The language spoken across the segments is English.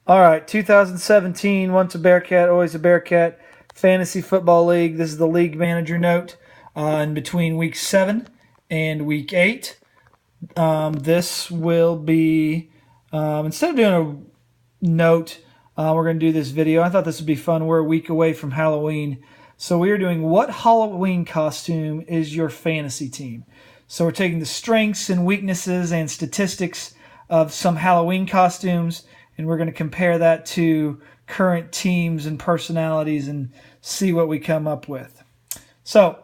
All right, 2017, once a Bearcat, always a Bearcat Fantasy Football League. This is the league manager note in between week 7 and week 8. This will be, instead of doing a note, we're going to do this video. I thought this would be fun. We're a week away from Halloween. So we are doing what Halloween costume is your fantasy team? So we're taking the strengths and weaknesses and statistics of some Halloween costumes, and we're going to compare that to current teams and personalities and see what we come up with. So,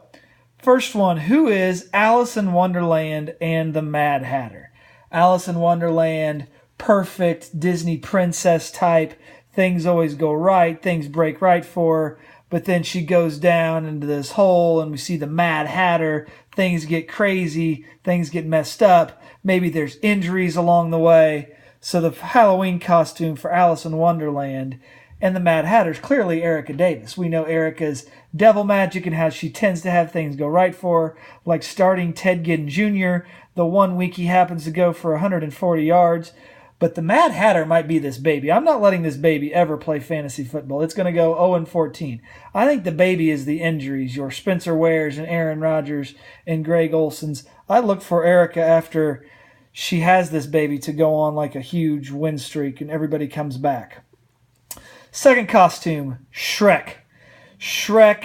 first one, who is Alice in Wonderland and the Mad Hatter? Alice in Wonderland, perfect Disney princess type. Things always go right, things break right for her, but then she goes down into this hole and we see the Mad Hatter. Things get crazy, things get messed up. Maybe there's injuries along the way. So the Halloween costume for Alice in Wonderland and the Mad Hatter is clearly Erica Davis. We know Erica's devil magic and how she tends to have things go right for her, like starting Ted Ginn Jr. The 1 week he happens to go for 140 yards. But the Mad Hatter might be this baby. I'm not letting this baby ever play fantasy football. It's going to go 0-14. I think the baby is the injuries, your Spencer Wares and Aaron Rodgers and Greg Olsons. I look for Erica after she has this baby to go on like a huge win streak and everybody comes back. Second costume, Shrek. Shrek,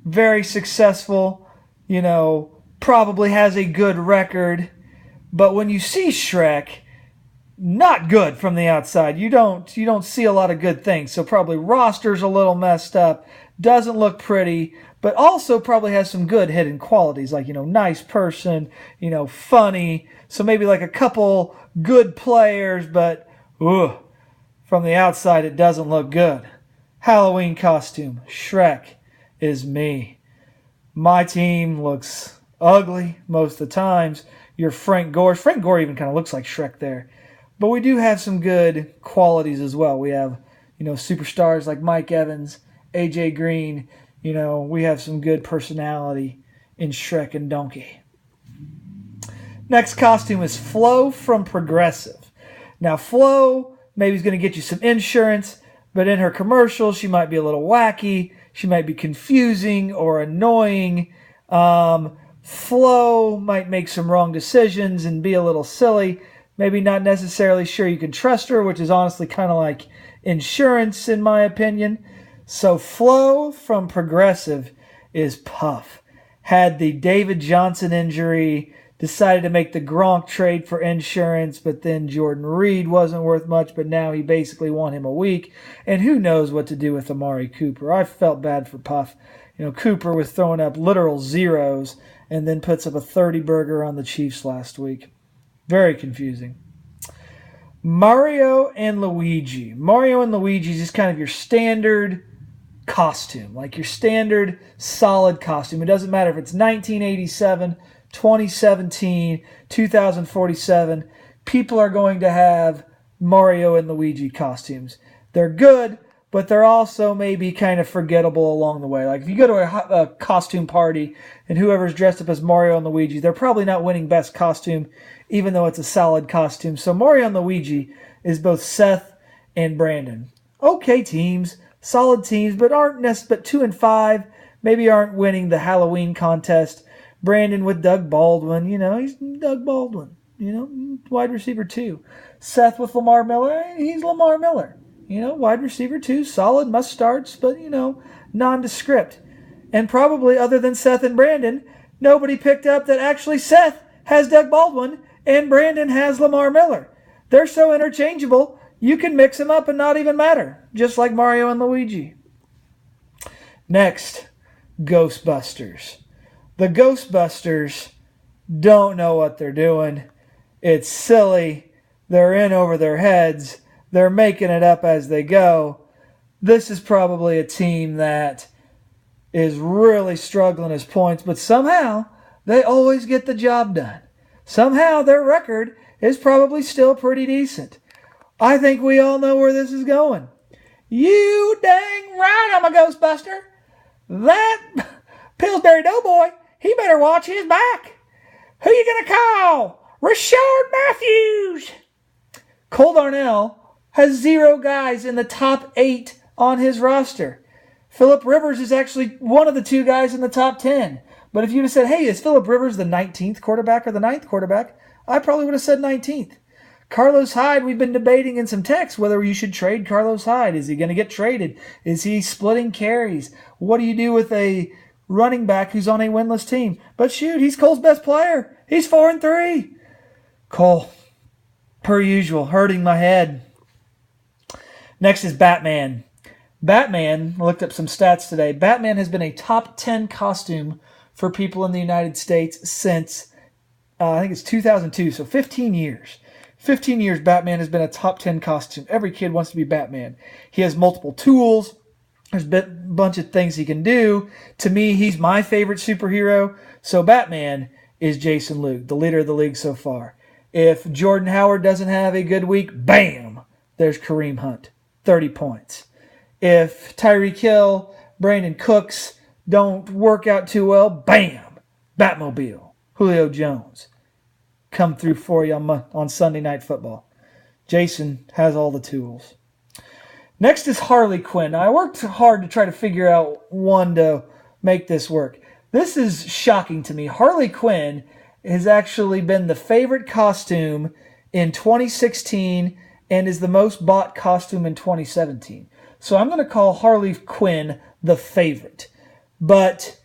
very successful, probably has a good record. But when you see Shrek, not good from the outside. You don't see a lot of good things. So probably roster's a little messed up, doesn't look pretty, but also probably has some good hidden qualities like, nice person, funny. So maybe like a couple good players, but from the outside it doesn't look good. Halloween costume, Shrek is me. My team looks ugly most of the times. Your Frank Gore. Frank Gore even kind of looks like Shrek there. But we do have some good qualities as well. We have, superstars like Mike Evans, A.J. Green. We have some good personality in Shrek and Donkey. Next costume is Flo from Progressive. Now, Flo maybe is going to get you some insurance, but in her commercials, she might be a little wacky. She might be confusing or annoying. Flo might make some wrong decisions and be a little silly. Maybe not necessarily sure you can trust her, which is honestly kind of like insurance in my opinion. So Flo from Progressive is Puff. Had the David Johnson injury, decided to make the Gronk trade for insurance, but then Jordan Reed wasn't worth much, but now he basically won him a week. And who knows what to do with Amari Cooper. I felt bad for Puff. Cooper was throwing up literal zeros and then puts up a 30-burger on the Chiefs last week. Very confusing. Mario and Luigi. Mario and Luigi is just kind of your standard costume, like your standard solid costume. It doesn't matter if it's 1987, 2017, 2047. People are going to have Mario and Luigi costumes. They're good, but they're also maybe kind of forgettable along the way. Like if you go to a costume party and whoever's dressed up as Mario and Luigi, they're probably not winning best costume, even though it's a solid costume. So Mario and Luigi is both Seth and Brandon. Okay teams, solid teams, but but 2 and 5, maybe aren't winning the Halloween contest. Brandon with Doug Baldwin, he's Doug Baldwin, wide receiver 2. Seth with Lamar Miller, he's Lamar Miller. Wide receiver 2, solid, must starts, but, nondescript. And probably other than Seth and Brandon, nobody picked up that actually Seth has Doug Baldwin and Brandon has Lamar Miller. They're so interchangeable, you can mix them up and not even matter, just like Mario and Luigi. Next, Ghostbusters. The Ghostbusters don't know what they're doing. It's silly. They're in over their heads. They're making it up as they go. This is probably a team that is really struggling as points, but somehow they always get the job done. Somehow their record is probably still pretty decent. I think we all know where this is going. You dang right I'm a Ghostbuster. That Pillsbury Doughboy, he better watch his back. Who you gonna call? Rashard Matthews. Cole Darnell has 0 guys in the top 8 on his roster. Phillip Rivers is actually one of the 2 guys in the top 10. But if you'd have said, hey, is Phillip Rivers the 19th quarterback or the 9th quarterback? I probably would have said 19th. Carlos Hyde, we've been debating in some texts whether you should trade Carlos Hyde. Is he going to get traded? Is he splitting carries? What do you do with a running back who's on a winless team? But shoot, he's Cole's best player. He's 4-3. Cole, per usual, hurting my head. Next is Batman. Batman, I looked up some stats today. Batman has been a top 10 costume for people in the United States since, I think it's 2002, so 15 years. 15 years Batman has been a top 10 costume. Every kid wants to be Batman. He has multiple tools. There's a bunch of things he can do. To me, he's my favorite superhero. So Batman is Jason Luke, the leader of the league so far. If Jordan Howard doesn't have a good week, bam, there's Kareem Hunt, 30 points. If Tyreek Hill, Brandon Cooks don't work out too well, bam, Batmobile, Julio Jones, come through for you on Sunday Night Football. Jason has all the tools. Next is Harley Quinn. Now, I worked hard to try to figure out one to make this work. This is shocking to me. Harley Quinn has actually been the favorite costume in 2016 and is the most bought costume in 2017. So I'm going to call Harley Quinn the favorite. But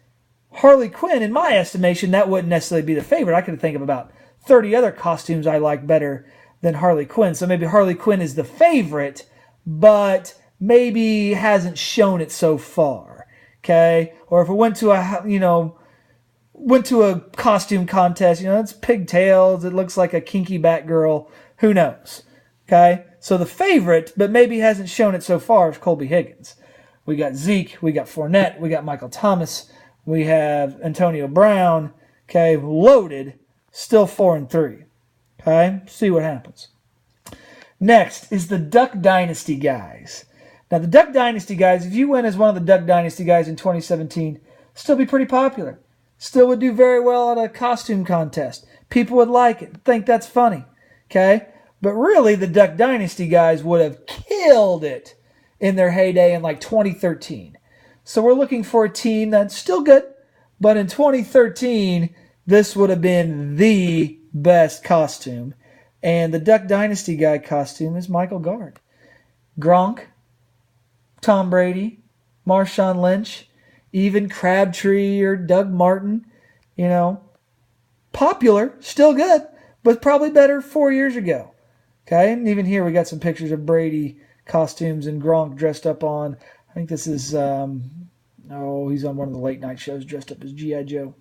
Harley Quinn, in my estimation, that wouldn't necessarily be the favorite. I could think of about 30 other costumes I like better than Harley Quinn. So maybe Harley Quinn is the favorite, but maybe hasn't shown it so far. Okay? Or if it went to a costume contest, it's pigtails, it looks like a kinky Batgirl, who knows? Okay? So the favorite, but maybe hasn't shown it so far, is Colby Higgins. We got Zeke, we got Fournette, we got Michael Thomas, we have Antonio Brown, okay, loaded, still 4-3. Okay? See what happens. Next is the Duck Dynasty guys. Now, the Duck Dynasty guys, if you went as one of the Duck Dynasty guys in 2017, still be pretty popular. Still would do very well at a costume contest. People would like it, think that's funny. Okay? But really, the Duck Dynasty guys would have killed it in their heyday in like 2013. So we're looking for a team that's still good, but in 2013, this would have been the best costume. And the Duck Dynasty guy costume is Michael Gard. Gronk, Tom Brady, Marshawn Lynch, even Crabtree or Doug Martin, popular, still good, but probably better 4 years ago. Okay, and even here we got some pictures of Brady costumes and Gronk dressed up on, I think this is, he's on one of the late night shows dressed up as G.I. Joe.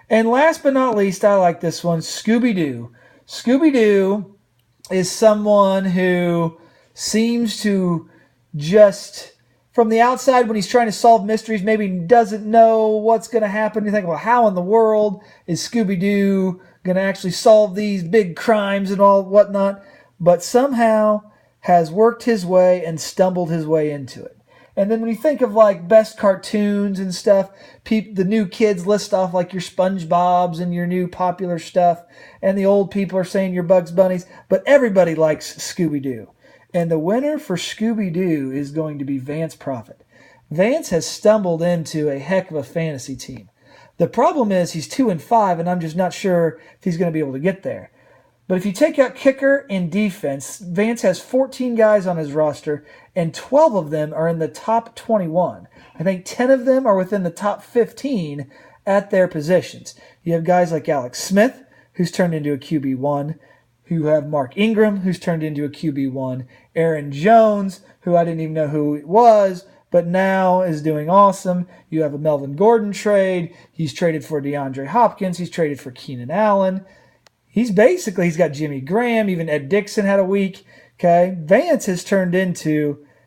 And last but not least, I like this one, Scooby-Doo. Scooby-Doo is someone who seems to just, from the outside when he's trying to solve mysteries, maybe doesn't know what's going to happen. You think, well, how in the world is Scooby-Doo going to actually solve these big crimes and all whatnot? But somehow has worked his way and stumbled his way into it. And then when you think of like best cartoons and stuff, the new kids list off like your SpongeBob's and your new popular stuff, and the old people are saying your Bugs Bunnies, but everybody likes Scooby-Doo. And the winner for Scooby-Doo is going to be Vance Prophet. Vance has stumbled into a heck of a fantasy team. The problem is he's 2-5, and I'm just not sure if he's going to be able to get there. But if you take out kicker and defense, Vance has 14 guys on his roster, and 12 of them are in the top 21. I think 10 of them are within the top 15 at their positions. You have guys like Alex Smith, who's turned into a QB1. You have Mark Ingram, who's turned into a QB1. Aaron Jones, who I didn't even know who it was, but now is doing awesome. You have a Melvin Gordon trade. He's traded for DeAndre Hopkins. He's traded for Keenan Allen. He's got Jimmy Graham. Even Ed Dixon had a week. Okay, Vance has turned into